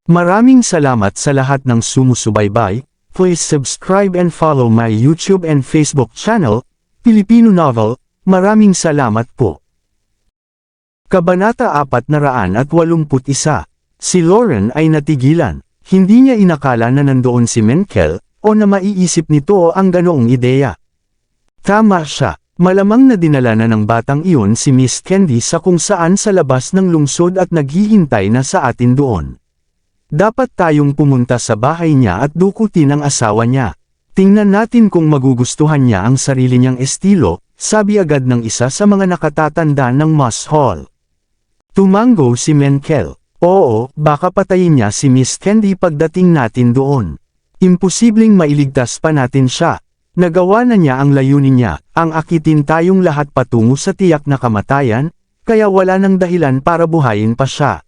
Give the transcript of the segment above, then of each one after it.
Maraming salamat sa lahat ng sumusubaybay. Please subscribe and follow my YouTube and Facebook channel, Filipino Novel. Maraming salamat po. Kabanata 481. Si Lauren ay natigilan. Hindi niya inakala na nandoon si Menkel, o na maiisip nito ang ganoong ideya. Tama siya. Malamang na dinala na ng batang iyon si Miss Candy sa kung saan sa labas ng lungsod at naghihintay na sa atin doon. Dapat tayong pumunta sa bahay niya at dukutin ang asawa niya. Tingnan natin kung magugustuhan niya ang sarili niyang estilo, sabi agad ng isa sa mga nakatatanda ng Moss Hall. Tumango si Menkel. Oo, baka patayin niya si Miss Candy pagdating natin doon. Imposibleng mailigtas pa natin siya. Nagawa na niya ang layunin niya, ang akitin tayong lahat patungo sa tiyak na kamatayan, kaya wala nang dahilan para buhayin pa siya.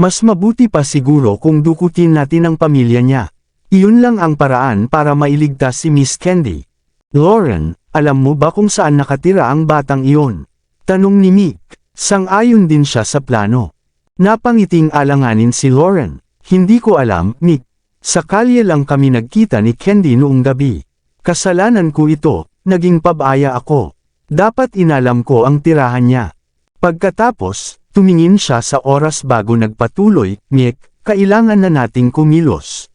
Mas mabuti pa siguro kung dukutin natin ang pamilya niya. Iyon lang ang paraan para mailigtas si Miss Candy. Lauren, alam mo ba kung saan nakatira ang batang iyon? Tanong ni Mick. Sang-ayon din siya sa plano. Napangiting alanganin si Lauren. Hindi ko alam, Mick. Sa kalye lang kami nagkita ni Candy noong gabi. Kasalanan ko ito, naging pabaya ako. Dapat inalam ko ang tirahan niya. Pagkatapos, tumingin siya sa oras bago nagpatuloy, Mick, kailangan na nating kumilos.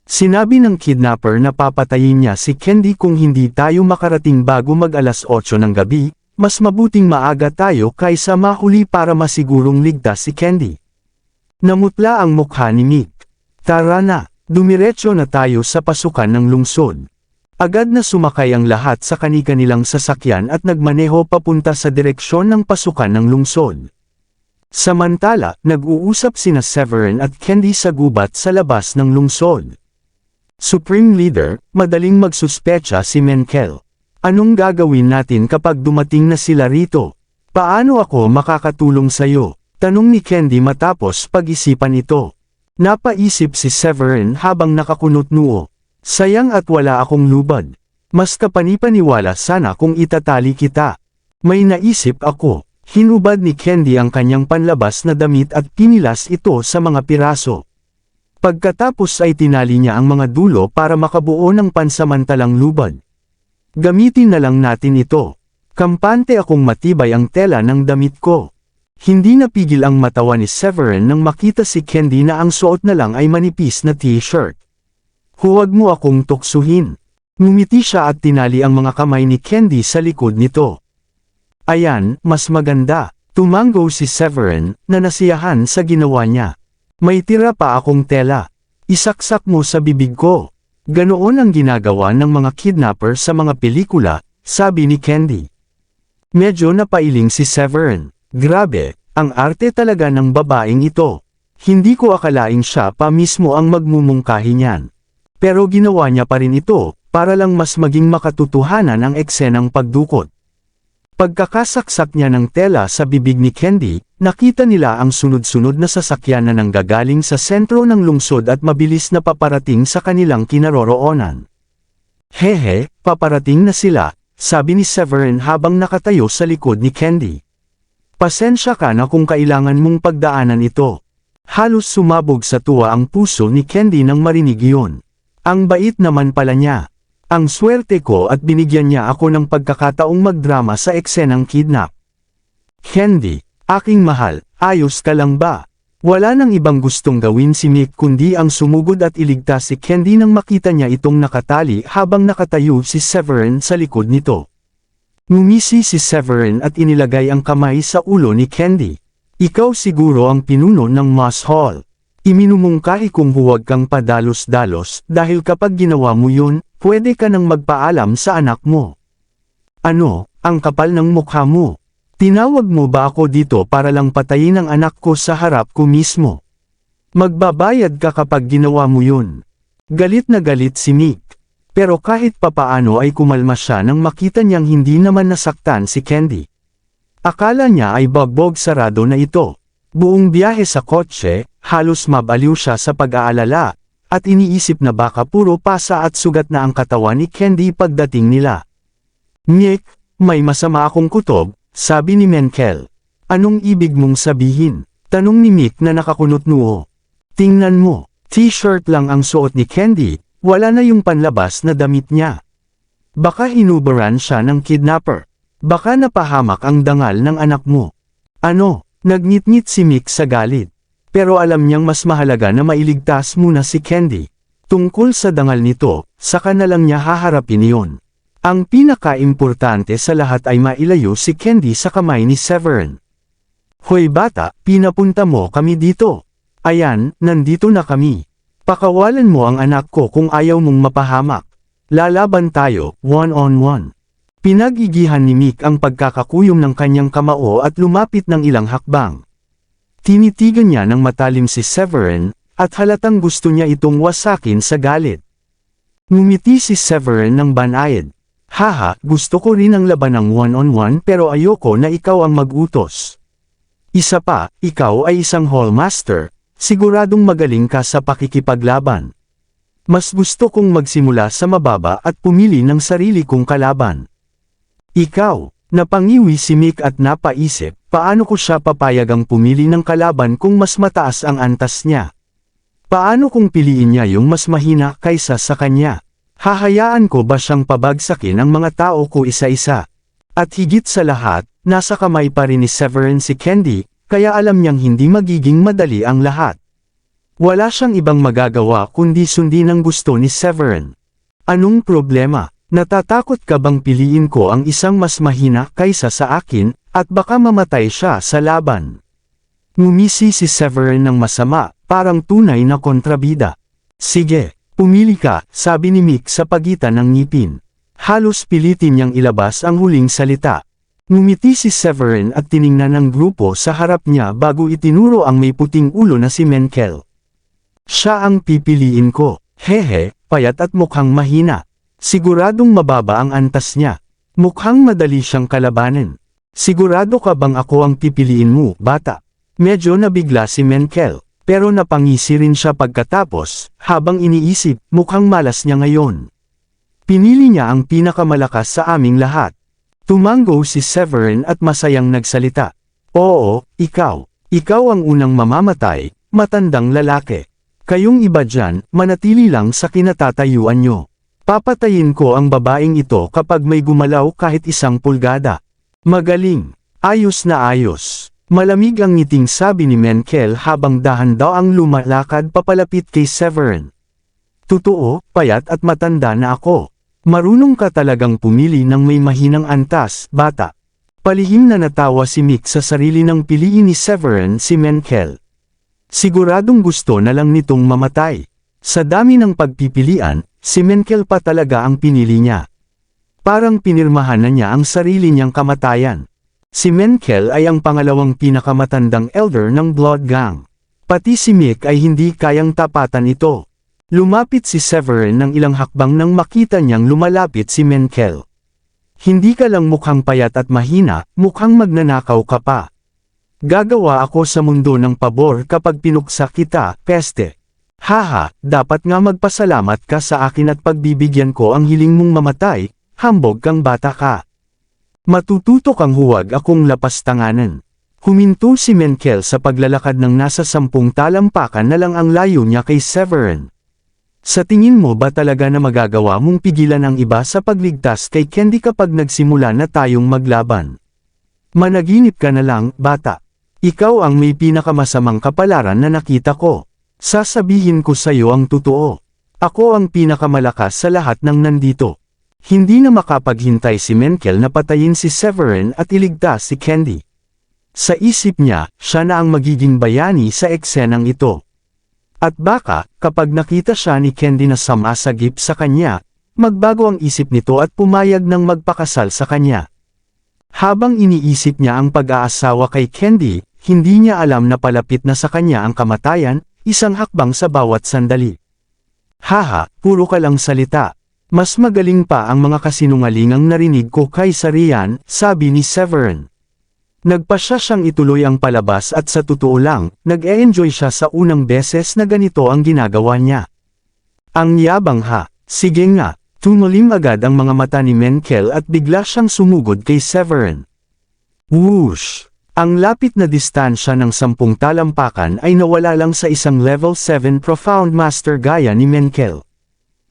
Sinabi ng kidnapper na papatayin niya si Candy kung hindi tayo makarating bago mag-alas 8 ng gabi, mas mabuting maaga tayo kaysa mahuli para masigurong ligtas si Candy. Namutla ang mukha ni Mick. Tara na, dumiretso na tayo sa pasukan ng lungsod. Agad na sumakay ang lahat sa kani-kanilang sasakyan at nagmaneho papunta sa direksyon ng pasukan ng lungsod. Samantala, nag-uusap sina Severin at Candy sa gubat sa labas ng lungsod. Supreme Leader, madaling magsuspecha si Menkel. Anong gagawin natin kapag dumating na sila rito? Paano ako makakatulong sa'yo? Tanong ni Candy matapos pag-isipan ito. Napaisip si Severin habang nakakunot noo. Sayang at wala akong lubad. Mas kapanipaniwala sana kung itatali kita. May naisip ako. Hinubad ni Candy ang kanyang panlabas na damit at pinilas ito sa mga piraso. Pagkatapos ay tinali niya ang mga dulo para makabuo ng pansamantalang lubad. Gamitin na lang natin ito. Kampante akong matibay ang tela ng damit ko. Hindi napigil ang matawa ni Severin nang makita si Candy na ang suot na lang ay manipis na t-shirt. Huwag mo akong tuksuhin. Ngumiti siya at tinali ang mga kamay ni Candy sa likod nito. Ayan, mas maganda. Tumango si Severin, na nasiyahan sa ginawa niya. May tira pa akong tela. Isaksak mo sa bibig ko. Ganoon ang ginagawa ng mga kidnapper sa mga pelikula, sabi ni Candy. Medyo napailing si Severin. Grabe, ang arte talaga ng babaeng ito. Hindi ko akalaing siya pa mismo ang magmumungkahi niyan. Pero ginawa niya pa rin ito, para lang mas maging makatotohanan ang eksenang pagdukot. Pagkakasaksak niya ng tela sa bibig ni Candy, nakita nila ang sunod-sunod na sasakyan na nanggagaling sa sentro ng lungsod at mabilis na paparating sa kanilang kinaroroonan. Hehe, paparating na sila, sabi ni Severin habang nakatayo sa likod ni Candy. Pasensya ka na kung kailangan mong pagdaanan ito. Halos sumabog sa tuwa ang puso ni Candy nang marinig iyon. Ang bait naman pala niya. Ang swerte ko at binigyan niya ako ng pagkakataong magdrama sa eksenang kidnap. Candy, aking mahal, ayos ka lang ba? Wala nang ibang gustong gawin si Mick kundi ang sumugod at iligtas si Candy nang makita niya itong nakatali habang nakatayo si Severin sa likod nito. Ngumisi si Severin at inilagay ang kamay sa ulo ni Candy. Ikaw siguro ang pinuno ng Moss Hall. Iminumungkahi kung huwag kang padalos-dalos dahil kapag ginawa mo yun, pwede ka nang magpaalam sa anak mo. Ano, ang kapal ng mukha mo? Tinawag mo ba ako dito para lang patayin ang anak ko sa harap ko mismo? Magbabayad ka kapag ginawa mo yun. Galit na galit si Mick. Pero kahit papaano ay kumalma siya nang makita niyang hindi naman nasaktan si Candy. Akala niya ay bagbog sarado na ito. Buong biyahe sa kotse, halos mabaliw siya sa pag-aalala, at iniisip na baka puro pasa at sugat na ang katawan ni Candy pagdating nila. Nick, may masama akong kutob, sabi ni Menkel. Anong ibig mong sabihin? Tanong ni Mick na nakakunot noo. Tingnan mo, t-shirt lang ang suot ni Candy, wala na yung panlabas na damit niya. Baka hinubaran siya ng kidnapper. Baka napahamak ang dangal ng anak mo. Ano? Nagngit-ngit si Mick sa galit. Pero alam niyang mas mahalaga na mailigtas muna si Candy. Tungkol sa dangal nito, saka na lang niya haharapin iyon. Ang pinaka-importante sa lahat ay mailayo si Candy sa kamay ni Severin. Hoy bata, pinapunta mo kami dito. Ayan, nandito na kami. Pakawalan mo ang anak ko kung ayaw mong mapahamak. Lalaban tayo, one-on-one. Pinagigihan ni Mick ang pagkakakuyom ng kanyang kamao at lumapit ng ilang hakbang. Tinitigan niya ng matalim si Severin, at halatang gusto niya itong wasakin sa galit. Ngumiti si Severin ng banayad. Haha, gusto ko rin ang laban ng one-on-one pero ayoko na ikaw ang mag-utos. Isa pa, ikaw ay isang hallmaster, siguradong magaling ka sa pakikipaglaban. Mas gusto kong magsimula sa mababa at pumili ng sarili kong kalaban. Ikaw, napangiwi si Mick at napaisip, paano ko siya papayagang pumili ng kalaban kung mas mataas ang antas niya? Paano kung piliin niya yung mas mahina kaysa sa kanya? Hahayaan ko ba siyang pabagsakin ang mga tao ko isa-isa? At higit sa lahat, nasa kamay pa rin ni Severin si Candy, kaya alam niyang hindi magiging madali ang lahat. Wala siyang ibang magagawa kundi sundin ang gusto ni Severin. Anong problema? Natatakot ka bang piliin ko ang isang mas mahina kaysa sa akin, at baka mamatay siya sa laban? Ngumisi si Severin ng masama, parang tunay na kontrabida. Sige, pumili ka, sabi ni Mick sa pagitan ng ngipin. Halos pilitin niyang ilabas ang huling salita. Ngumiti si Severin at tiningnan ang grupo sa harap niya bago itinuro ang may puting ulo na si Menkel. Siya ang pipiliin ko, hehe, payat at mukhang mahina. Siguradong mababa ang antas niya. Mukhang madali siyang kalabanin. Sigurado ka bang ako ang pipiliin mo, bata? Medyo nabigla si Menkel, pero napangisi rin siya pagkatapos, habang iniisip, mukhang malas niya ngayon. Pinili niya ang pinakamalakas sa aming lahat. Tumango si Severin at masayang nagsalita. Oo, ikaw. Ikaw ang unang mamamatay, matandang lalaki. Kayong iba dyan, manatili lang sa kinatatayuan nyo. Papatayin ko ang babaeng ito kapag may gumalaw kahit 1 pulgada. Magaling. Ayos na ayos. Malamig ang ngiting sabi ni Menkel habang dahan-daang lumalakad papalapit kay Severin. Totoo, payat at matanda na ako. Marunong ka talagang pumili ng may mahinang antas, bata. Palihim na natawa si Mick sa sarili ng piliin ni Severin si Menkel. Siguradong gusto na lang nitong mamatay. Sa dami ng pagpipilian, si Menkel pa talaga ang pinili niya. Parang pinirmahan na niya ang sarili niyang kamatayan. Si Menkel ay ang pangalawang pinakamatandang elder ng Blood Gang. Pati si Mick ay hindi kayang tapatan ito. Lumapit si Severin ng ilang hakbang nang makita niyang lumalapit si Menkel. Hindi ka lang mukhang payat at mahina, mukhang magnanakaw ka pa. Gagawa ako sa mundo ng pabor kapag pinuksa kita, peste. Haha, dapat nga magpasalamat ka sa akin at pagbibigyan ko ang hiling mong mamatay, hambog kang bata ka. Matututo kang huwag akong lapastanganan. Huminto si Menkel sa paglalakad ng nasa 10 talampakan na lang ang layo niya kay Severin. Sa tingin mo ba talaga na magagawa mong pigilan ang iba sa pagligtas kay Candy kapag nagsimula na tayong maglaban? Managinip ka na lang, bata. Ikaw ang may pinakamasamang kapalaran na nakita ko. Sasabihin ko sa iyo ang totoo. Ako ang pinakamalakas sa lahat ng nandito. Hindi na makapaghintay si Menkel na patayin si Severin at iligtas si Candy. Sa isip niya, siya na ang magiging bayani sa eksenang ito. At baka, kapag nakita siya ni Candy na sumasagip sa kanya, magbago ang isip nito at pumayag ng magpakasal sa kanya. Habang iniisip niya ang pag-aasawa kay Candy, hindi niya alam na palapit na sa kanya ang kamatayan, isang hakbang sa bawat sandali. Haha, puro ka lang salita. Mas magaling pa ang mga kasinungalingang narinig ko kaysa riyan, sabi ni Severin. Nagpasya siyang ituloy ang palabas at sa totoo lang, nag-e-enjoy siya sa unang beses na ganito ang ginagawa niya. Ang yabang ha, sige nga, tumulim agad ang mga mata ni Menkel at bigla siyang sumugod kay Severin. Whoosh! Ang lapit na distansya ng 10 talampakan ay nawala lang sa isang level 7 profound master gaya ni Menkel.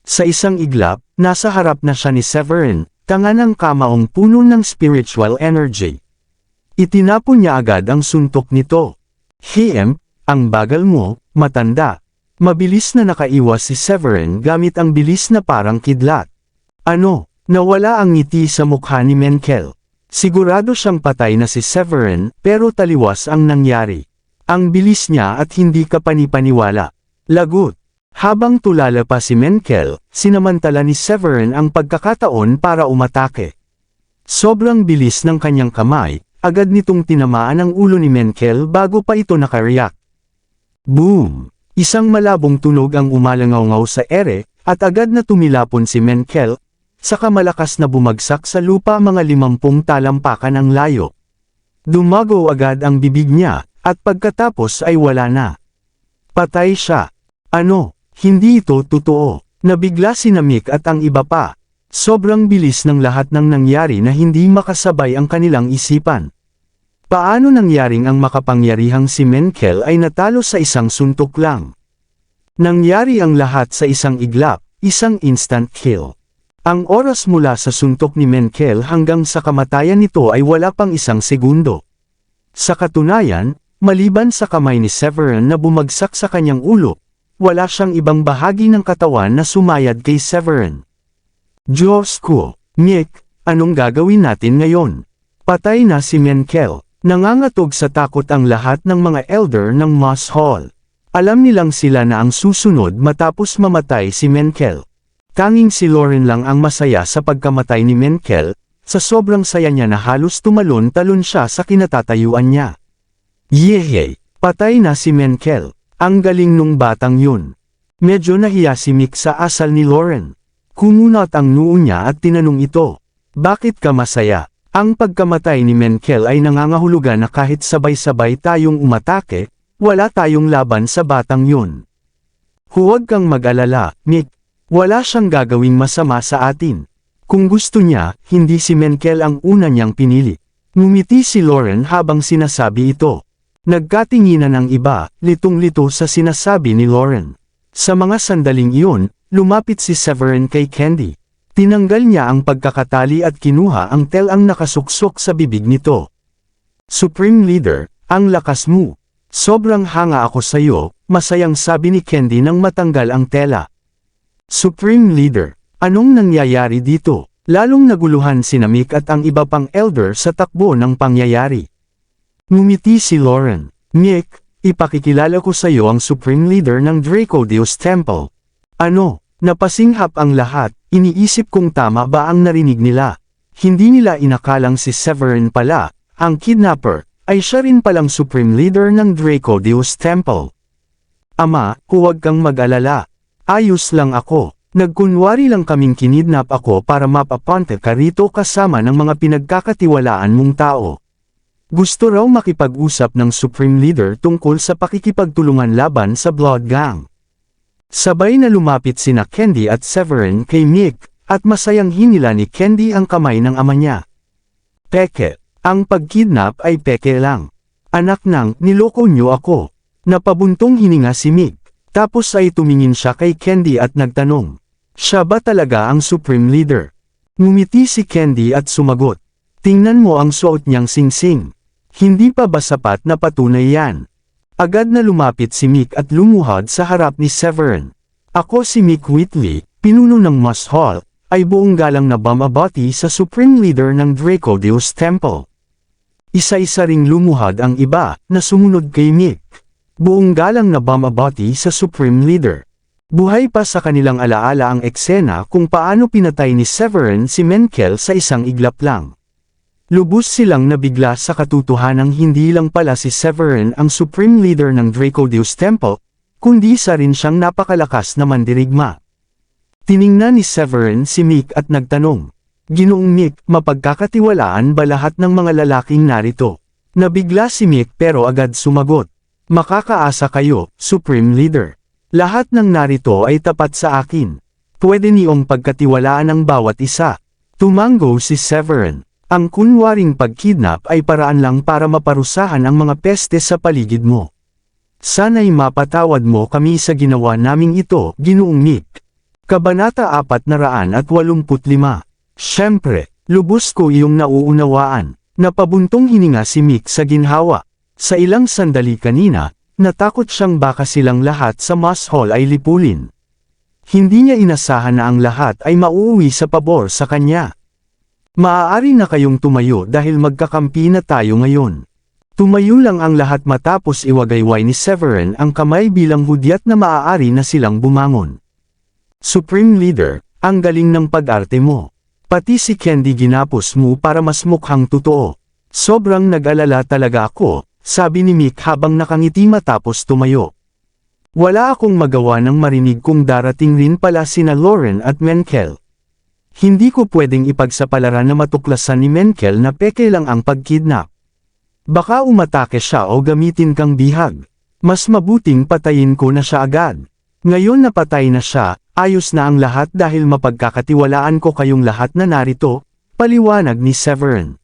Sa isang iglap, nasa harap na siya ni Severin, tanga ng kamaong puno ng spiritual energy. Itinapon niya agad ang suntok nito. "Hiem, ang bagal mo, matanda." Mabilis na nakaiwas si Severin gamit ang bilis na parang kidlat. "Ano?" Nawala ang ngiti sa mukha ni Menkel. Sigurado siyang patay na si Severin, pero taliwas ang nangyari. Ang bilis niya at hindi ka panipaniwala. Lagot. Habang tulala pa si Menkel, sinamantala ni Severin ang pagkakataon para umatake. Sobrang bilis ng kanyang kamay, agad nitong tinamaan ang ulo ni Menkel bago pa ito nakareact. Boom! Isang malabong tunog ang umalangaw-ngaw sa ere, at agad na tumilapon si Menkel, saka malakas na bumagsak sa lupa mga 50 talampakan ang layo. Dumago agad ang bibig niya, at pagkatapos ay wala na. Patay siya. Ano? Hindi ito totoo. Nabigla si Mick at ang iba pa. Sobrang bilis ng lahat ng nangyari na hindi makasabay ang kanilang isipan. Paano nangyaring ang makapangyarihang si Menkel ay natalo sa isang suntok lang? Nangyari ang lahat sa isang iglap, isang instant kill. Ang oras mula sa suntok ni Menkel hanggang sa kamatayan nito ay wala pang 1 segundo. Sa katunayan, maliban sa kamay ni Severin na bumagsak sa kanyang ulo, wala siyang ibang bahagi ng katawan na sumayad kay Severin. Diyos ko, Mick, anong gagawin natin ngayon? Patay na si Menkel. Nangangatog sa takot ang lahat ng mga elder ng Moss Hall. Alam nilang sila na ang susunod matapos mamatay si Menkel. Tanging si Lauren lang ang masaya sa pagkamatay ni Menkel, sa sobrang saya niya na halos tumalon-talon siya sa kinatatayuan niya. Yehey! Patay na si Menkel. Ang galing nung batang yun. Medyo nahiya si Mick sa asal ni Lauren. Kumunat ang noo niya at tinanong ito, "Bakit ka masaya?" Ang pagkamatay ni Menkel ay nangangahulugan na kahit sabay-sabay tayong umatake, wala tayong laban sa batang yun. Huwag kang mag-alala, Mick. Wala siyang gagawing masama sa atin. Kung gusto niya, hindi si Menkel ang una niyang pinili. Ngumiti si Lauren habang sinasabi ito. Nagkatinginan ang iba, litong-lito sa sinasabi ni Lauren. Sa mga sandaling iyon, lumapit si Severin kay Candy. Tinanggal niya ang pagkakatali at kinuha ang telang nakasuksok sa bibig nito. "Supreme Leader, ang lakas mo. Sobrang hanga ako sa iyo," masayang sabi ni Candy nang matanggal ang tela. "Supreme Leader, anong nangyayari dito?" Lalong naguluhan si Mick at ang iba pang elder sa takbo ng pangyayari. Ngumiti si Lauren. "Mick, ipakikilala ko sa iyo ang Supreme Leader ng Draco Deus Temple." "Ano?" Napasinghap ang lahat, iniisip kung tama ba ang narinig nila. Hindi nila inakalang si Severin pala, ang kidnapper, ay siya rin palang Supreme Leader ng Draco Deus Temple. "Ama, huwag kang mag-alala. Ayos lang ako. Nagkunwari lang kaming kinidnap ako para mapapunta ka rito kasama ng mga pinagkakatiwalaan mong tao." Gusto raw makipag-usap ng Supreme Leader tungkol sa pakikipagtulungan laban sa Blood Gang. Sabay na lumapit sina Candy at Severin kay Mick, at masayang hinila ni Candy ang kamay ng ama niya. "Peke, ang pagkidnap ay peke lang. Anak nang, niloko niyo ako." Napabuntong hininga si Mick, tapos ay tumingin siya kay Candy at nagtanong, "Siya ba talaga ang Supreme Leader?" Ngumiti si Candy at sumagot, "Tingnan mo ang suot niyang singsing. Hindi pa ba sapat na patunay yan?" Agad na lumapit si Mick at lumuhod sa harap ni Severin. "Ako si Mick Whitley, pinuno ng Moss Hall, ay buong galang na bumabati sa Supreme Leader ng Draco Deus Temple." Isa-isa ring lumuhod ang iba, na sumunod kay Mick. Buong galang na bumabati sa Supreme Leader. Buhay pa sa kanilang alaala ang eksena kung paano pinatay ni Severin si Menkel sa isang iglap lang. Lubos silang nabigla sa katotohanang hindi lang pala si Severin ang Supreme Leader ng Draco Deus Temple, kundi isa rin siyang napakalakas na mandirigma. Tiningnan ni Severin si Mick at nagtanong, "Ginoong Mick, mapagkakatiwalaan ba lahat ng mga lalaking narito?" Nabigla si Mick pero agad sumagot, "Makakaasa kayo, Supreme Leader. Lahat ng narito ay tapat sa akin. Pwede niyong pagkatiwalaan ang bawat isa." Tumango si Severin. Ang kunwaring pagkidnap ay paraan lang para maparusahan ang mga peste sa paligid mo. Sana'y mapatawad mo kami sa ginawa naming ito, Ginoong Mick. Kabanata 485. Siyempre, lubos ko iyong nauunawaan. Napabuntong hininga si Mick sa ginhawa. Sa ilang sandali kanina, natakot siyang baka silang lahat sa Moss Hall ay lipulin. Hindi niya inasahan na ang lahat ay mauuwi sa pabor sa kanya. Maaari na kayong tumayo dahil magkakampi na tayo ngayon. Tumayo lang ang lahat matapos iwagayway ni Severin ang kamay bilang hudyat na maaari na silang bumangon. Supreme Leader, ang galing ng pag-arte mo. Pati si Candy ginapos mo para mas mukhang totoo. Sobrang nag-alala talaga ako, sabi ni Mick habang nakangiti matapos tumayo. Wala akong magawa nang marinig kung darating rin pala sina Lauren at Menkel. Hindi ko pwedeng ipagsapalaran na matuklasan ni Menkel na peke lang ang pagkidnap. Baka umatake siya o gamitin kang bihag. Mas mabuting patayin ko na siya agad. Ngayon napatay na siya, ayos na ang lahat dahil mapagkakatiwalaan ko kayong lahat na narito, paliwanag ni Severin.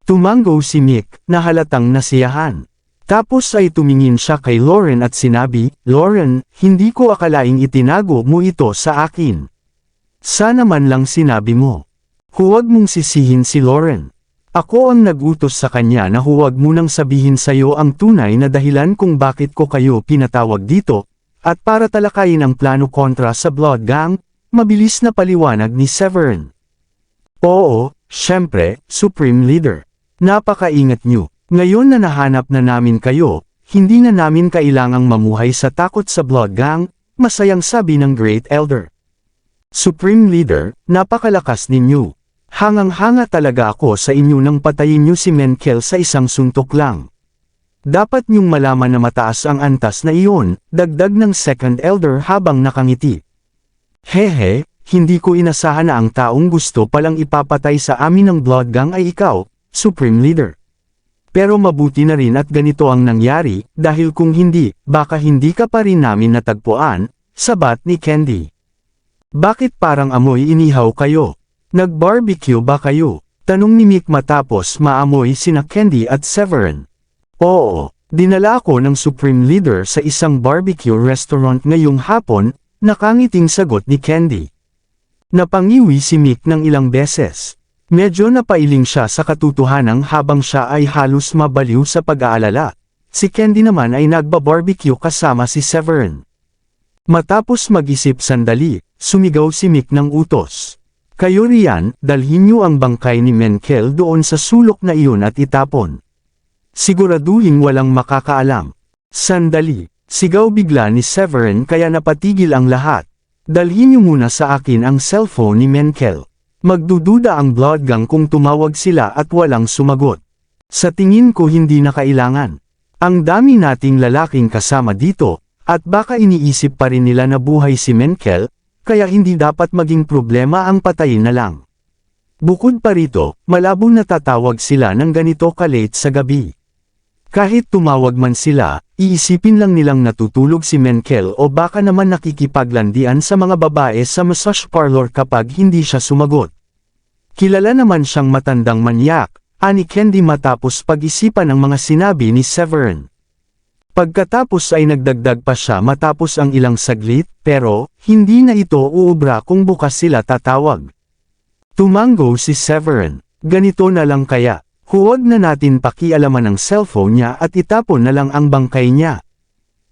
Tumango si Mick, na halatang nasiyahan. Tapos ay tumingin siya kay Lauren at sinabi, Lauren, hindi ko akalaing itinago mo ito sa akin. Sana man lang sinabi mo. Huwag mong sisihin si Lauren. Ako ang nagutos sa kanya na huwag munang sabihin sa'yo ang tunay na dahilan kung bakit ko kayo pinatawag dito, at para talakayin ang plano kontra sa Blood Gang, mabilis na paliwanag ni Severin. Oo, syempre, Supreme Leader. Napakaingat nyo. Ngayon na nahanap na namin kayo, hindi na namin kailangang mamuhay sa takot sa Blood Gang, masayang sabi ng Great Elder. Supreme Leader, napakalakas ninyo. Hangang-hanga talaga ako sa inyo nang patayin nyo si Menkel sa isang suntok lang. Dapat nyong malaman na mataas ang antas na iyon, dagdag ng Second Elder habang nakangiti. Hehe, hindi ko inasahan na ang taong gusto palang ipapatay sa amin ng Blood Gang ay ikaw, Supreme Leader. Pero mabuti na rin at ganito ang nangyari, dahil kung hindi, baka hindi ka pa rin namin natagpuan, sabat ni Candy. Bakit parang amoy inihaw kayo? Nag-barbecue ba kayo? Tanong ni Mick matapos maamoy sina Candy at Severin. Oo, dinala ako ng Supreme Leader sa isang barbecue restaurant ngayong hapon, nakangiting sagot ni Candy. Napangiwi si Mick ng ilang beses. Medyo napailing siya sa katotohanan habang siya ay halos mabaliw sa pag-aalala. Si Candy naman ay nagba-barbecue kasama si Severin. Matapos mag-isip sandali, sumigaw si Mick ng utos. Kayo riyan, dalhin niyo ang bangkay ni Menkel doon sa sulok na iyon at itapon. Siguraduhin walang makakaalam. Sandali, sigaw bigla ni Severin kaya napatigil ang lahat. Dalhin niyo muna sa akin ang cellphone ni Menkel. Magdududa ang Blood Gang kung tumawag sila at walang sumagot. Sa tingin ko hindi na kailangan. Ang dami nating lalaking kasama dito, at baka iniisip pa rin nila na buhay si Menkel, kaya hindi dapat maging problema ang patayin na lang. Bukod pa rito, malabong natatawag sila ng ganito ka-late sa gabi. Kahit tumawag man sila, iisipin lang nilang natutulog si Menkel o baka naman nakikipaglandian sa mga babae sa massage parlor kapag hindi siya sumagot. Kilala naman siyang matandang manyak, ani Candy matapos pag-isipan ang mga sinabi ni Severin. Pagkatapos ay nagdagdag pa siya matapos ang ilang saglit, pero, hindi na ito uubra kung bukas sila tatawag. Tumango si Severin, ganito na lang kaya. Huwag na natin pakialaman ang cellphone niya at itapon na lang ang bangkay niya.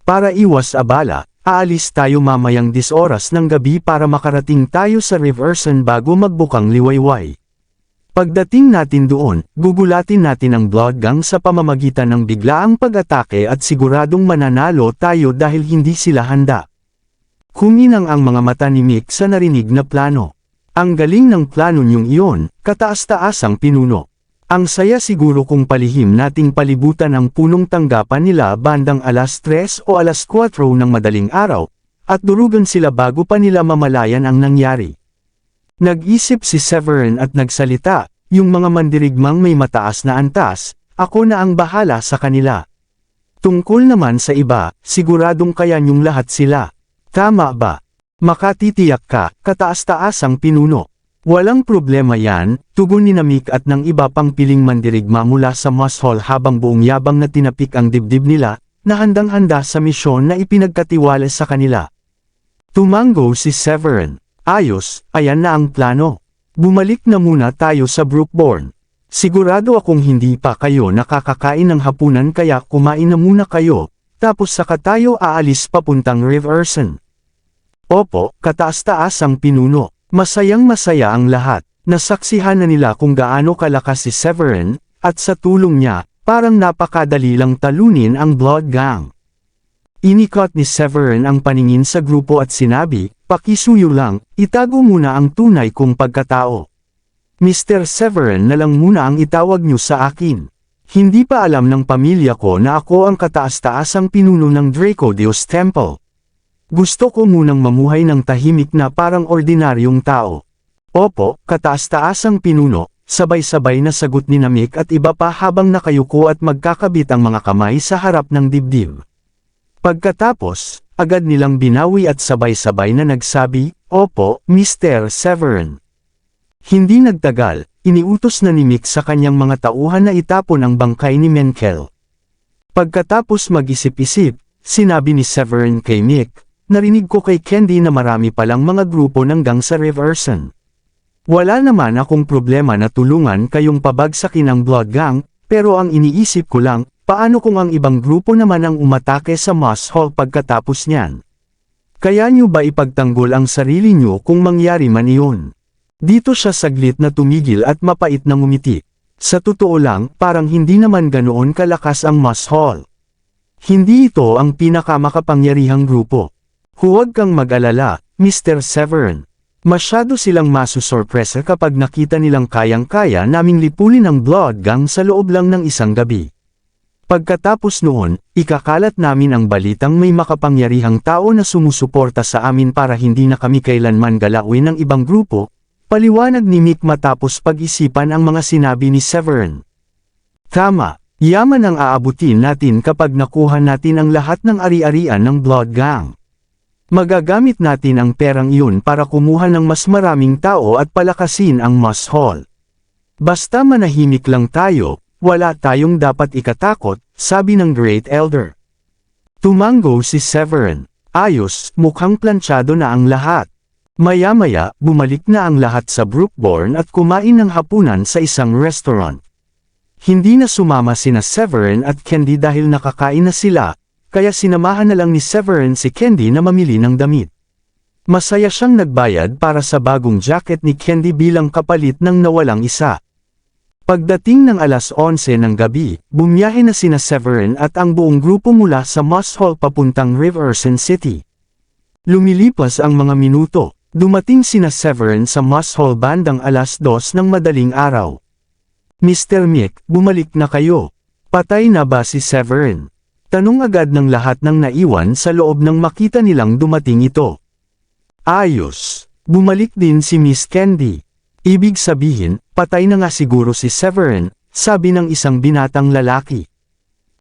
Para iwas abala, aalis tayo mamayang 10 oras ng gabi para makarating tayo sa Riverson bago magbukang liwayway. Pagdating natin doon, gugulatin natin ang Blood Gang sa pamamagitan ng biglaang pag-atake at siguradong mananalo tayo dahil hindi sila handa. Kuminang ang mga mata ni Mick sa narinig na plano. Ang galing ng plano niyong iyon, kataas-taasang pinuno. Ang saya siguro kung palihim nating palibutan ang punong tanggapan nila bandang alas 3 o alas 4 ng madaling araw, at durugan sila bago pa nila mamalayan ang nangyari. Nag-isip si Severin at nagsalita, yung mga mandirigmang may mataas na antas, ako na ang bahala sa kanila. Tungkol naman sa iba, siguradong kaya niyong lahat sila. Tama ba? Makatitiyak ka, kataas-taasang pinuno. Walang problema yan, tugon ni Mick at ng iba pang piling mandirigma mula sa Moss Hall habang buong yabang na tinapik ang dibdib nila, na handang-handa sa misyon na ipinagkatiwala sa kanila. Tumango si Severin. Ayos, ayan na ang plano. Bumalik na muna tayo sa Brookborn. Sigurado akong hindi pa kayo nakakakain ng hapunan kaya kumain na muna kayo, tapos saka tayo aalis papuntang Riverson. Opo, kataas-taas ang pinuno. Masayang-masaya ang lahat. Nasaksihan na nila kung gaano kalakas si Severin, at sa tulong niya, parang napakadali lang talunin ang Blood Gang. Inikot ni Severin ang paningin sa grupo at sinabi, "Pakisuyo lang, itago muna ang tunay kong pagkatao. Mr. Severin na lang muna ang itawag niyo sa akin. Hindi pa alam ng pamilya ko na ako ang kataas-taasang pinuno ng Draco Deus Temple. Gusto ko munang mamuhay ng tahimik na parang ordinaryong tao." "Opo, kataas-taasang pinuno," sabay-sabay na sagot ni Mick at iba pa habang nakayuko at magkakabit ang mga kamay sa harap ng dibdib. Pagkatapos, agad nilang binawi at sabay-sabay na nagsabi, "Opo, Mr. Severin." Hindi nagtagal, iniutos na ni Mick sa kanyang mga tauhan na itapon ang bangkay ni Menkel. Pagkatapos mag-isip-isip, sinabi ni Severin kay Mick, "Narinig ko kay Candy na marami palang mga grupo nanggang sa Riverson. Wala naman akong problema na tulungan kayong pabagsakin ang Blood Gang, pero ang iniisip ko lang, paano kung ang ibang grupo naman ang umatake sa Moss Hall pagkatapos niyan? Kaya nyo ba ipagtanggol ang sarili nyo kung mangyari man iyon?" Dito siya saglit na tumigil at mapait na ngumiti. Sa totoo lang, parang hindi naman ganoon kalakas ang Moss Hall. Hindi ito ang pinakamakapangyarihang grupo. Huwag kang mag-alala, Mr. Severin. Masyado silang masusorpresa kapag nakita nilang kayang-kaya naming lipulin ang Blood Gang sa loob lang ng isang gabi. Pagkatapos noon, ikakalat namin ang balitang may makapangyarihang tao na sumusuporta sa amin para hindi na kami kailanman galawin ng ibang grupo, paliwanag ni Mick matapos pag-isipan ang mga sinabi ni Severin. Tama, yaman ang aabutin natin kapag nakuha natin ang lahat ng ari-arian ng Blood Gang. Magagamit natin ang perang iyon para kumuha ng mas maraming tao at palakasin ang Moss Hall. Basta manahimik lang tayo, wala tayong dapat ikatakot, sabi ng Great Elder. Tumango si Severin. Ayos, mukhang planchado na ang lahat. Maya-maya, bumalik na ang lahat sa Brookborn at kumain ng hapunan sa isang restaurant. Hindi na sumama sina Severin at Candy dahil nakakain na sila, kaya sinamahan na lang ni Severin si Candy na mamili ng damit. Masaya siyang nagbayad para sa bagong jacket ni Candy bilang kapalit ng nawalang isa. Pagdating ng alas 11 ng gabi, bumiyahe na sina Severin at ang buong grupo mula sa Moss Hall papuntang Riverson City. Lumilipas ang mga minuto, dumating sina Severin sa Moss Hall bandang alas 2 ng madaling araw. "Mr. Mick, bumalik na kayo. Patay na ba si Severin?" Tanong agad ng lahat ng naiwan sa loob nang makita nilang dumating ito. Ayos, bumalik din si Miss Candy. Ibig sabihin, patay na nga siguro si Severin, sabi ng isang binatang lalaki.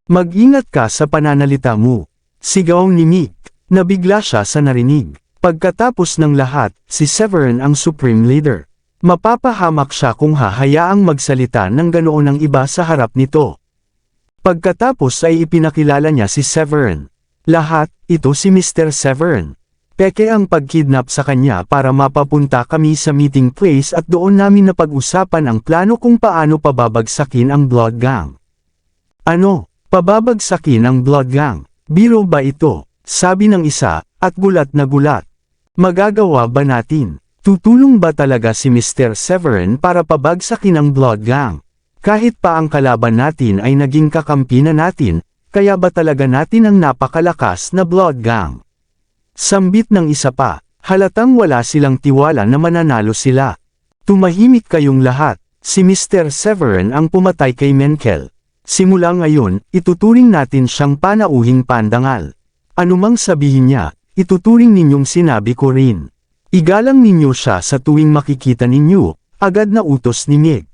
"Mag-ingat ka sa pananalita mo," sigaw ni Mick. Nabigla siya sa narinig. Pagkatapos ng lahat, si Severin ang Supreme Leader. Mapapahamak siya kung hahayaang magsalita ng ganoon ang iba sa harap nito. Pagkatapos ay ipinakilala niya si Severin. "Lahat, ito si Mr. Severin. Peke ang pagkidnap sa kanya para mapapunta kami sa meeting place at doon namin napag-usapan ang plano kung paano pababagsakin ang Blood Gang." "Ano? Pababagsakin ang Blood Gang? Biro ba ito?" sabi ng isa, at gulat na gulat. "Magagawa ba natin? Tutulong ba talaga si Mr. Severin para pabagsakin ang Blood Gang? Kahit pa ang kalaban natin ay naging kakampi na natin, kaya ba talaga natin ang napakalakas na Blood Gang?" Sambit ng isa pa, halatang wala silang tiwala na mananalo sila. "Tumahimik kayong lahat, si Mr. Severin ang pumatay kay Menkel. Simula ngayon, ituturing natin siyang panauhing pandangal. Anumang sabihin niya, ituturing ninyong sinabi ko rin. Igalang ninyo siya sa tuwing makikita ninyo," agad na utos ni Mick.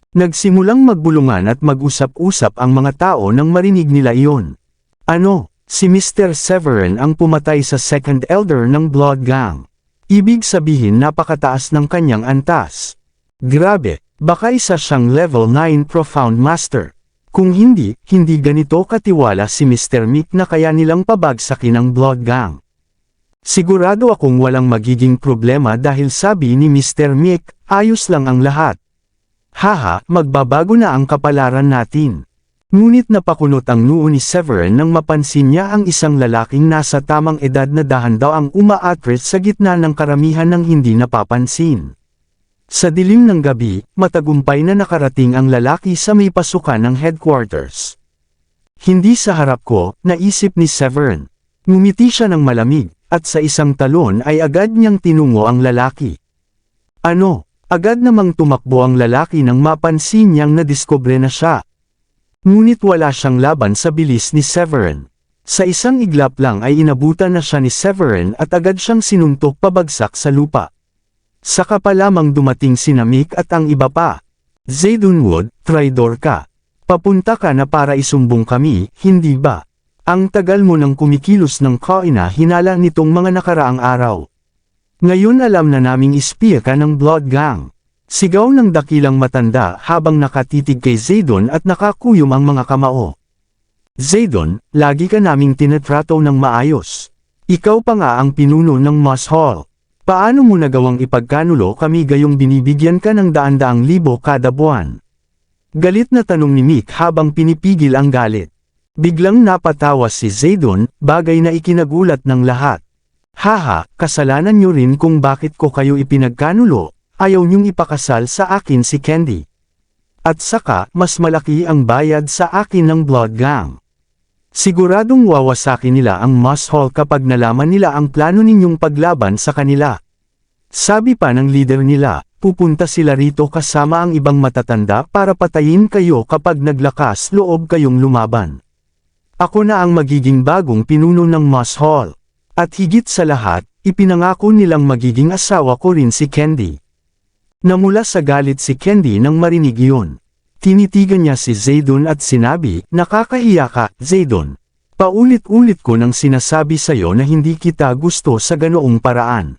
Nagsimulang magbulungan at mag-usap-usap ang mga tao nang marinig nila iyon. "Ano, si Mr. Severin ang pumatay sa Second Elder ng Blood Gang? Ibig sabihin napakataas ng kanyang antas. Grabe, baka isa siyang level 9 Profound Master. Kung hindi ganito katiwala si Mr. Mick na kaya nilang pabagsakin ang Blood Gang. Sigurado akong walang magiging problema dahil sabi ni Mr. Mick, ayos lang ang lahat. Haha, magbabago na ang kapalaran natin. Ngunit napakunot ang noo ni Severin nang mapansin niya ang isang lalaking nasa tamang edad na dahan daw ang umaatras sa gitna ng karamihan ng hindi napapansin. Sa dilim ng gabi, matagumpay na nakarating ang lalaki sa may pasukan ng headquarters. Hindi sa harap ko, naisip ni Severin. Ngumiti siya ng malamig, at sa isang talon ay agad niyang tinungo ang lalaki. Ano? Agad namang tumakbo ang lalaki nang mapansin niyang nadiskubre na siya. Ngunit wala siyang laban sa bilis ni Severin. Sa isang iglap lang ay inabutan na siya ni Severin at agad siyang sinuntok pabagsak sa lupa. Saka pa lamang dumating si Mick at ang iba pa. Zaydon Wood, traidor ka. Papunta ka na para isumbong kami, hindi ba? Ang tagal mo nang kumikilos ng kaina hinala nitong mga nakaraang araw. Ngayon alam na naming ispiya ka ng Blood Gang. Sigaw ng dakilang matanda habang nakatitig kay Zaydon at nakakuyom ang mga kamao. Zaydon, lagi ka naming tinatrato ng maayos. Ikaw pa nga ang pinuno ng Moss Hall. Paano mo nagawang ipagkanulo kami gayong binibigyan ka ng daan-daang libo kada buwan? Galit na tanong ni Mick habang pinipigil ang galit. Biglang napatawa si Zaydon, bagay na ikinagulat ng lahat. Haha, kasalanan niyo rin kung bakit ko kayo ipinagkanulo, ayaw niyong ipakasal sa akin si Candy. At saka, mas malaki ang bayad sa akin ng Blood Gang. Siguradong wawasakin nila ang Moss Hall kapag nalaman nila ang plano ninyong paglaban sa kanila. Sabi pa ng leader nila, pupunta sila rito kasama ang ibang matatanda para patayin kayo kapag naglakas loob kayong lumaban. Ako na ang magiging bagong pinuno ng Moss Hall. At higit sa lahat, ipinangako nilang magiging asawa ko rin si Candy. Namula sa galit si Candy nang marinig iyon. Tinitigan niya si Zaydon at sinabi, nakakahiya ka, Zaydon. Paulit-ulit ko nang sinasabi sa'yo na hindi kita gusto sa ganoong paraan.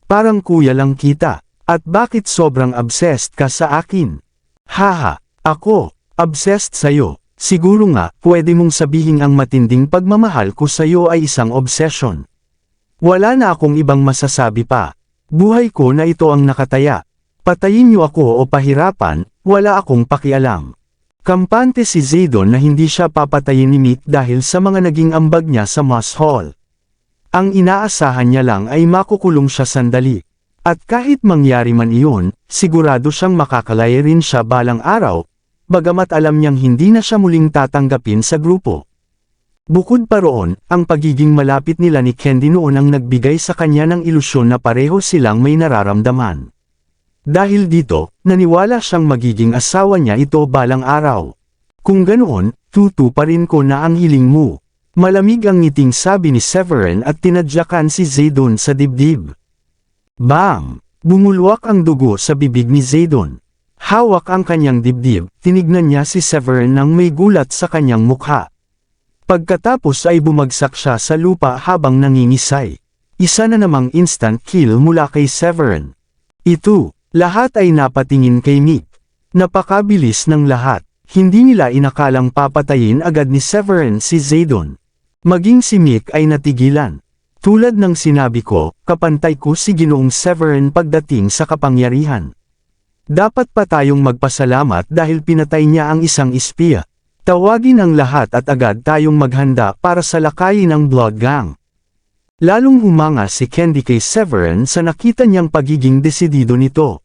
Parang kuya lang kita, at bakit sobrang obsessed ka sa akin? Haha, ako, obsessed sa'yo. Siguro nga, pwede mong sabihin ang matinding pagmamahal ko sa'yo ay isang obsession. Wala na akong ibang masasabi pa. Buhay ko na ito ang nakataya. Patayin niyo ako o pahirapan, wala akong pakialam. Kampante si Zaydon na hindi siya papatayin ni Mick dahil sa mga naging ambag niya sa Moss Hall. Ang inaasahan niya lang ay makukulong siya sandali. At kahit mangyari man iyon, sigurado siyang makakalaya rin siya balang araw, bagamat alam niyang hindi na siya muling tatanggapin sa grupo. Bukod pa roon, ang pagiging malapit nila ni Candy noon ang nagbigay sa kanya ng ilusyon na pareho silang may nararamdaman. Dahil dito, naniwala siyang magiging asawa niya ito balang araw. Kung ganoon, tutu pa rin ko na ang hiling mo. Malamig ang ngiting sabi ni Severin at tinadyakan si Zaydon sa dibdib. Bam! Bumulwak ang dugo sa bibig ni Zaydon. Hawak ang kanyang dibdib, tinignan niya si Severin nang may gulat sa kanyang mukha. Pagkatapos ay bumagsak siya sa lupa habang nangingisay. Isa na namang instant kill mula kay Severin. Lahat ay napatingin kay Mick. Napakabilis ng lahat. Hindi nila inakalang papatayin agad ni Severin si Zaydon. Maging si Mick ay natigilan. Tulad ng sinabi ko, kapantay ko si Ginoong Severin pagdating sa kapangyarihan. Dapat pa tayong magpasalamat dahil pinatay niya ang isang espiya. Tawagin ang lahat at agad tayong maghanda para sa lakayin ng Blood Gang. Lalong humanga si Candy kay Severin sa nakita niyang pagiging desidido nito.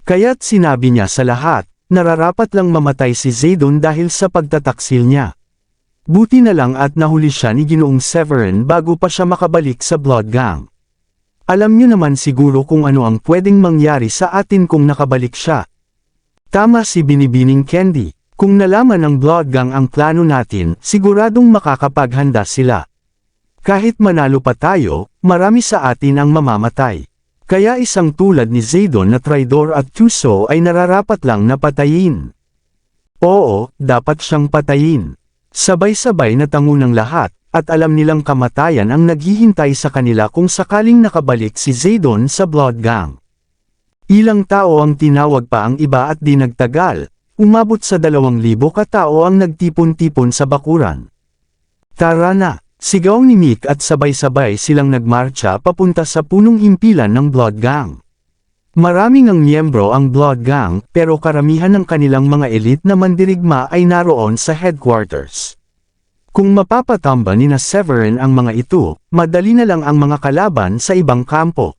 Kaya't sinabi niya sa lahat, nararapat lang mamatay si Zaydon dahil sa pagtataksil niya. Buti na lang at nahuli siya ni Ginoong Severin bago pa siya makabalik sa Blood Gang. Alam niyo naman siguro kung ano ang pwedeng mangyari sa atin kung nakabalik siya. Tama si Binibining Candy, kung nalaman ng Blood Gang ang plano natin, siguradong makakapaghanda sila. Kahit manalo pa tayo, marami sa atin ang mamamatay. Kaya isang tulad ni Zaydon na traidor at tuso ay nararapat lang na patayin. Oo, dapat siyang patayin. Sabay-sabay na tango ng lahat, at alam nilang kamatayan ang naghihintay sa kanila kung sakaling nakabalik si Zedon sa Blood Gang. Ilang tao ang tinawag pa ang iba at di nagtagal, umabot sa 2,000 katao ang nagtipon-tipon sa bakuran. Tara na, sigaw ni Mick at sabay-sabay silang nagmarcha papunta sa punong himpilan ng Blood Gang. Maraming ang miyembro ang Blood Gang pero karamihan ng kanilang mga elite na mandirigma ay naroon sa headquarters. Kung mapapatamba ni na Severin ang mga ito, madali na lang ang mga kalaban sa ibang kampo.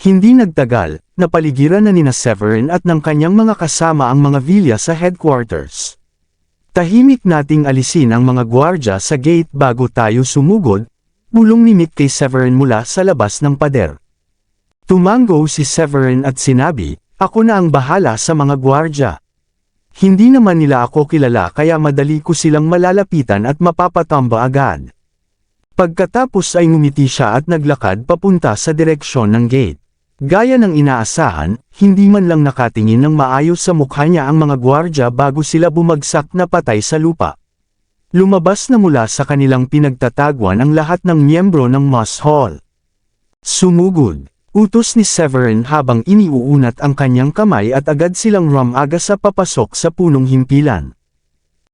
Hindi nagtagal, napaligiran na ni na Severin at ng kanyang mga kasama ang mga vilya sa headquarters. Tahimik nating alisin ang mga gwardya sa gate bago tayo sumugod, bulong ni Mick kay Severin mula sa labas ng pader. Tumango si Severin at sinabi, "Ako na ang bahala sa mga gwardya. Hindi naman nila ako kilala kaya madali ko silang malalapitan at mapapatamba agad." Pagkatapos ay ngumiti siya at naglakad papunta sa direksyon ng gate. Gaya ng inaasahan, hindi man lang nakatingin ng maayos sa mukha niya ang mga gwardya bago sila bumagsak na patay sa lupa. Lumabas na mula sa kanilang pinagtatagwan ang lahat ng miyembro ng Moss Hall. Sumugod. Utos ni Severin habang iniuunat ang kanyang kamay at agad silang rumaga sa papasok sa punong himpilan.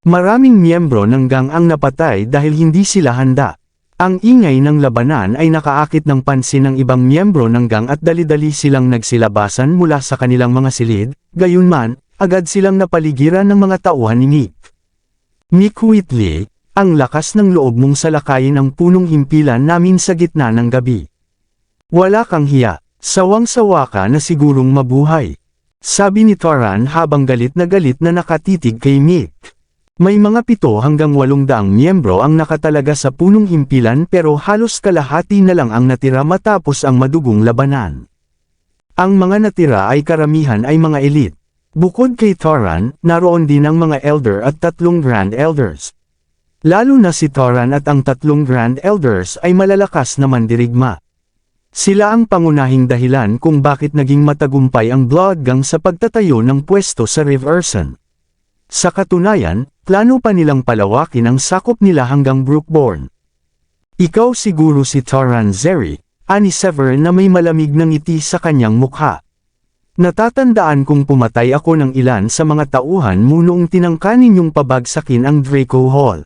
Maraming miyembro ng gang ang napatay dahil hindi sila handa. Ang ingay ng labanan ay nakaakit ng pansin ng ibang miyembro ng gang at dali-dali silang nagsilabasan mula sa kanilang mga silid, gayunman, agad silang napaligiran ng mga tauhan ni Mick. "Mick Whitley, ang lakas ng loob mong salakayin ang punong himpilan namin sa gitna ng gabi. Wala kang hiya, sawang-sawa ka na sigurong mabuhay," sabi ni Toran habang galit na nakatitig kay Mick. May mga 7 hanggang 800 miyembro ang nakatalaga sa punong himpilan pero halos kalahati na lang ang natira matapos ang madugong labanan. Ang mga natira ay karamihan ay mga elite. Bukod kay Toran, naroon din ang mga elder at 3 Grand Elders. Lalo na si Toran at ang 3 Grand Elders ay malalakas na mandirigma. Sila ang pangunahing dahilan kung bakit naging matagumpay ang Blood Gang sa pagtatayo ng pwesto sa Riverson. Sa katunayan, plano pa nilang palawakin ang sakop nila hanggang Brookborn. "Ikaw siguro si Toran Zeri," ani Severin na may malamig na ngiti sa kanyang mukha. "Natatandaan kong pumatay ako ng ilan sa mga tauhan mo noong tinangka ninyong pabagsakin ang Draco Hall.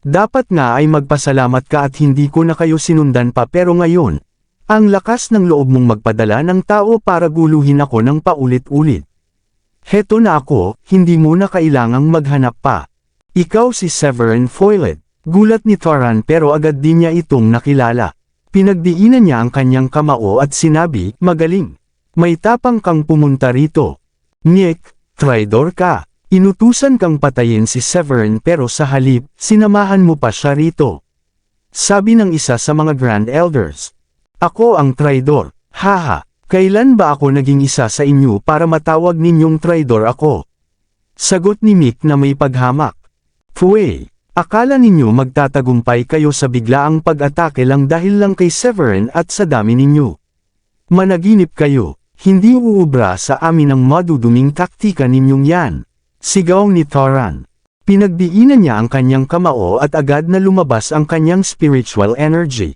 Dapat nga ay magpasalamat ka at hindi ko na kayo sinundan pa pero ngayon, ang lakas ng loob mong magpadala ng tao para guluhin ako ng paulit-ulit. Heto na ako, hindi mo na kailangang maghanap pa. Ikaw si Severin Foylet." Gulat ni Toran pero agad din niya itong nakilala. Pinagdiinan niya ang kanyang kamao at sinabi, "Magaling. May tapang kang pumunta rito. Nick, traidor ka. Inutusan kang patayin si Severin pero sa halip, sinamahan mo pa siya rito." Sabi ng isa sa mga Grand Elders. "Ako ang traidor, haha. Kailan ba ako naging isa sa inyo para matawag ninyong traidor ako?" Sagot ni Mick na may paghamak. "Pwede, akala ninyo magtatagumpay kayo sa biglaang pag-atake lang dahil lang kay Severin at sa dami ninyo. Managinip kayo, hindi uubra sa amin ang maduduming taktika ninyong yan," sigaw ni Toran. Pinagdiinan niya ang kanyang kamao at agad na lumabas ang kanyang spiritual energy.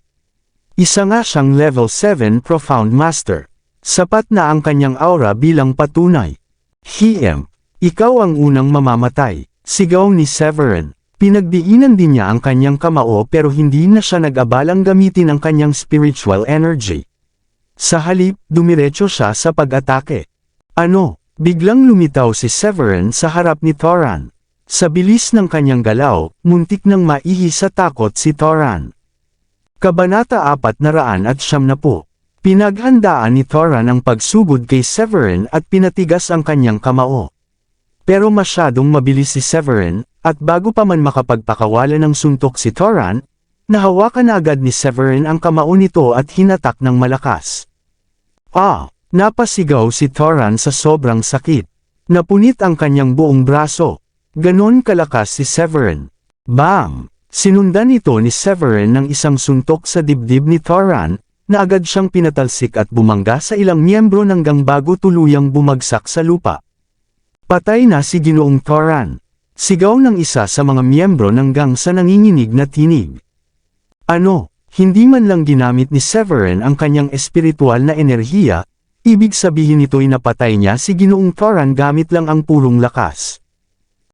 Isa nga siyang level 7 Profound Master. Sapat na ang kanyang aura bilang patunay. "Hiem, ikaw ang unang mamamatay," sigaw ni Severin. Pinagdiinan din niya ang kanyang kamao pero hindi na siya nag-abalang gamitin ang kanyang spiritual energy. Sa halip, dumiretso siya sa pag-atake. "Ano?" Biglang lumitaw si Severin sa harap ni Toran. Sa bilis ng kanyang galaw, muntik nang maihi sa takot si Toran. Kabanata 470. Pinaghandaan ni Toran ang pagsugod kay Severin at pinatigas ang kanyang kamao. Pero masyadong mabilis si Severin, at bago pa man makapagpakawalan ng suntok si Toran, nahawakan na agad ni Severin ang kamao nito at hinatak ng malakas. Napasigaw si Toran sa sobrang sakit. Napunit ang kanyang buong braso. Ganon kalakas si Severin. Bam! Sinundan ito ni Severin ng isang suntok sa dibdib ni Toran, na agad siyang pinatalsik at bumangga sa ilang miyembro ng gang bago tuluyang bumagsak sa lupa. "Patay na si Ginoong Toran!" Sigaw ng isa sa mga miyembro ng gang sa nanginginig na tinig. Ano, hindi man lang ginamit ni Severin ang kanyang espiritual na enerhiya, ibig sabihin nito'y napatay niya si Ginoong Thoran gamit lang ang purong lakas.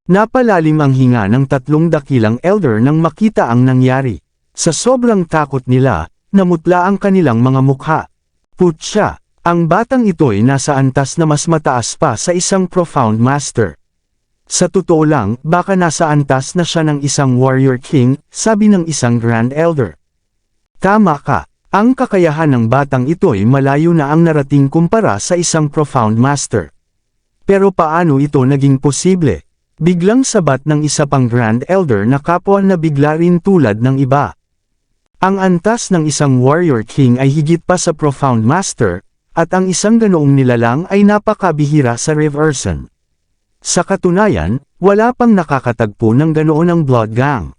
Napalalim ang hinga ng tatlong dakilang elder nang makita ang nangyari. Sa sobrang takot nila, namutla ang kanilang mga mukha. Putya, ang batang ito'y nasa antas na mas mataas pa sa isang profound master. Sa totoo lang, baka nasa antas na siya ng isang warrior king, sabi ng isang grand elder. Tama ka, ang kakayahan ng batang ito'y malayo na ang narating kumpara sa isang profound master. Pero paano ito naging posible? Biglang sabat ng isa pang grand elder na kapwa na bigla rin tulad ng iba. Ang antas ng isang warrior king ay higit pa sa profound master, at ang isang ganoong nilalang ay napakabihira sa Riverson. Sa katunayan, wala pang nakakatagpo ng ganoon ang Blood Gang.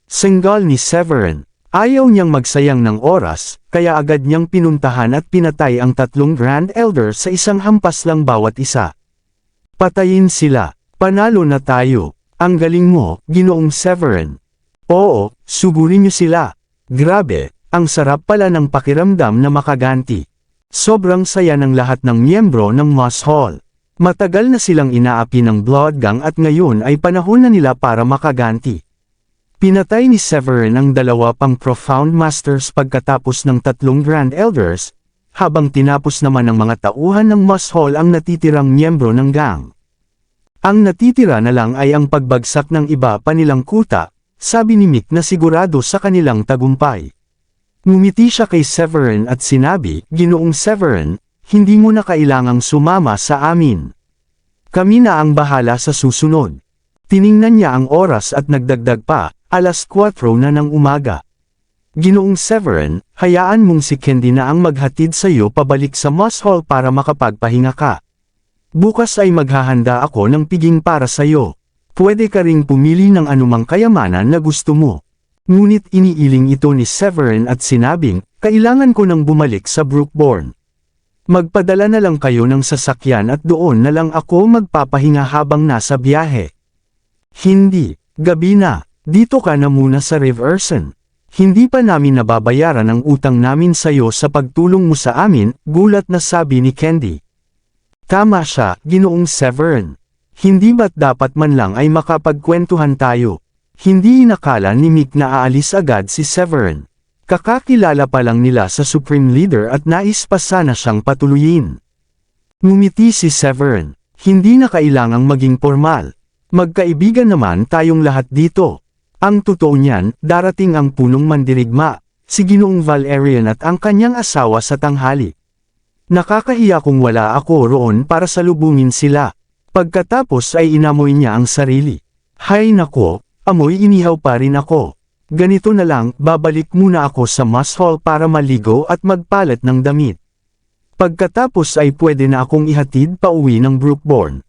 Senggal ni Severin. Ayaw niyang magsayang ng oras, kaya agad niyang pinuntahan at pinatay ang tatlong Grand Elder sa isang hampas lang bawat isa. Patayin sila. Panalo na tayo. Ang galing mo, Ginoong Severin. Oo, sugurin niyo sila. Grabe, ang sarap pala ng pakiramdam na makaganti. Sobrang saya ng lahat ng miyembro ng Moss Hall. Matagal na silang inaapi ng Blood Gang at ngayon ay panahon na nila para makaganti. Pinatay ni Severin ang dalawa pang Profound Masters pagkatapos ng tatlong Grand Elders, habang tinapos naman ng mga tauhan ng Moss Hall ang natitirang miyembro ng gang. Ang natitira na lang ay ang pagbagsak ng iba pa nilang kuta, sabi ni Mick na sigurado sa kanilang tagumpay. Ngumiti siya kay Severin at sinabi, Ginoong Severin, hindi mo na kailangang sumama sa amin. Kami na ang bahala sa susunod. Tiningnan niya ang oras at nagdagdag pa, 4:00 na ng umaga. Ginoong Severin, hayaan mong si Candy na ang maghatid sa iyo pabalik sa Moss Hall para makapagpahinga ka. Bukas ay maghahanda ako ng piging para sa iyo. Pwede ka ring pumili ng anumang kayamanan na gusto mo. Ngunit iniiling ito ni Severin at sinabing, kailangan ko nang bumalik sa Brookborn. Magpadala na lang kayo ng sasakyan at doon na lang ako magpapahinga habang nasa biyahe. Hindi, gabi na, dito ka na muna sa Riverson. Hindi pa namin nababayaran ang utang namin sayo sa pagtulong mo sa amin, gulat na sabi ni Candy. Tama siya, Ginoong Severin. Hindi ba't dapat man lang ay makapagkwentuhan tayo? Hindi inakala ni Mick na aalis agad si Severin. Kakakilala pa lang nila sa Supreme Leader at nais pa sana siyang patuluyin. Ngumiti si Severin. Hindi na kailangang maging formal. Magkaibigan naman tayong lahat dito. Ang totoo niyan, darating ang punong mandirigma, si Ginoong Valerian at ang kanyang asawa sa tanghali. Nakakahiya kung wala ako roon para salubungin sila. Pagkatapos ay inamoy niya ang sarili. Hay nako, amoy inihaw pa rin ako. Ganito na lang, babalik muna ako sa Moss Hall para maligo at magpalit ng damit. Pagkatapos ay pwede na akong ihatid pa uwi ng Brookborn.